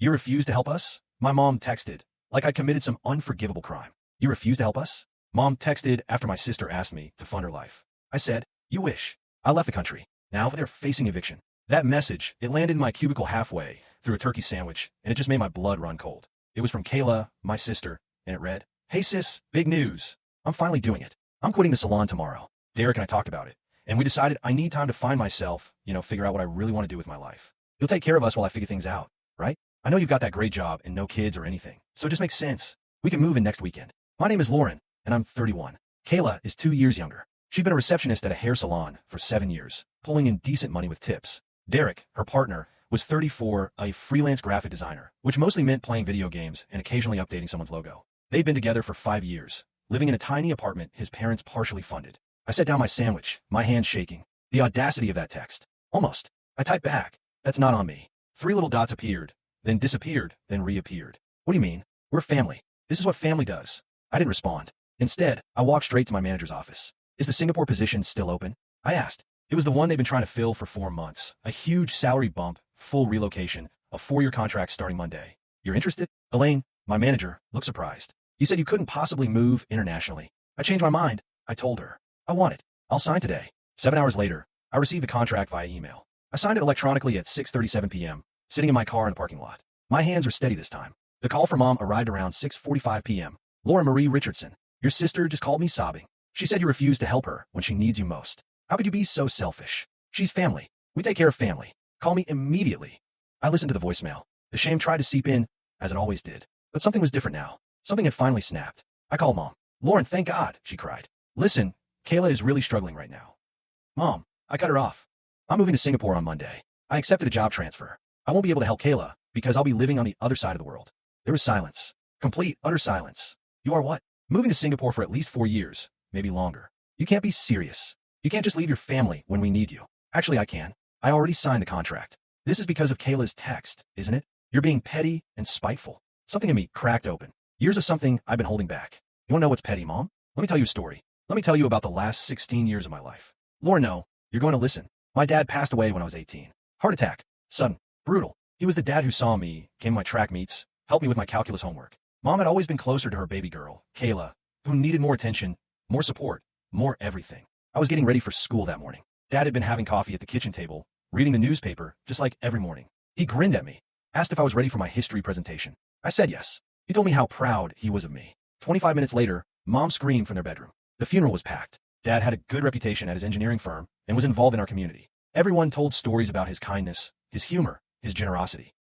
You refuse to help us? My mom texted, like I committed some unforgivable crime. You refuse to help us? Mom texted after my sister asked me to fund her life. I said, you wish. I left the country. Now they're facing eviction. That message, it landed in my cubicle halfway through a turkey sandwich, and it just made my blood run cold. It was from Kayla, my sister, and it read, Hey sis, big news. I'm finally doing it. I'm quitting the salon tomorrow. Derek and I talked about it, and we decided I need time to find myself, figure out what I really want to do with my life. You'll take care of us while I figure things out, right? I know you've got that great job and no kids or anything, so it just makes sense. We can move in next weekend. My name is Lauren, and I'm 31. Kayla is 2 years younger. She'd been a receptionist at a hair salon for 7 years, pulling in decent money with tips. Derek, her partner, was 34, a freelance graphic designer, which mostly meant playing video games and occasionally updating someone's logo. They'd been together for 5 years, living in a tiny apartment his parents partially funded. I set down my sandwich, my hand shaking. The audacity of that text. Almost. I typed back. That's not on me. 3 little dots appeared, then disappeared, then reappeared. What do you mean? We're family. This is what family does. I didn't respond. Instead, I walked straight to my manager's office. Is the Singapore position still open? I asked. It was the one they've been trying to fill for 4 months. A huge salary bump, full relocation, a 4-year contract starting Monday. You're interested? Elaine, my manager, looked surprised. You said you couldn't possibly move internationally. I changed my mind. I told her. I want it. I'll sign today. 7 hours later, I received the contract via email. I signed it electronically at 6:37 p.m., sitting in my car in the parking lot. My hands were steady this time. The call from Mom arrived around 6:45 p.m. Laura Marie Richardson, your sister just called me sobbing. She said you refused to help her when she needs you most. How could you be so selfish? She's family. We take care of family. Call me immediately. I listened to the voicemail. The shame tried to seep in, as it always did. But something was different now. Something had finally snapped. I called Mom. Lauren, thank God, she cried. Listen, Kayla is really struggling right now. Mom, I cut her off. I'm moving to Singapore on Monday. I accepted a job transfer. I won't be able to help Kayla because I'll be living on the other side of the world. There was silence. Complete, utter silence. You are what? Moving to Singapore for at least 4 years, maybe longer. You can't be serious. You can't just leave your family when we need you. Actually, I can. I already signed the contract. This is because of Kayla's text, isn't it? You're being petty and spiteful. Something in me cracked open. Years of something I've been holding back. You want to know what's petty, Mom? Let me tell you a story. Let me tell you about the last 16 years of my life. Lauren, no, you're going to listen. My dad passed away when I was 18. Heart attack. Sudden. Brutal. He was the dad who saw me, came to my track meets, helped me with my calculus homework. Mom had always been closer to her baby girl, Kayla, who needed more attention, more support, more everything. I was getting ready for school that morning. Dad had been having coffee at the kitchen table, reading the newspaper, just like every morning. He grinned at me, asked if I was ready for my history presentation. I said yes. He told me how proud he was of me. 25 minutes later, Mom screamed from their bedroom. The funeral was packed. Dad had a good reputation at his engineering firm and was involved in our community. Everyone told stories about his kindness, his humor, his generosity.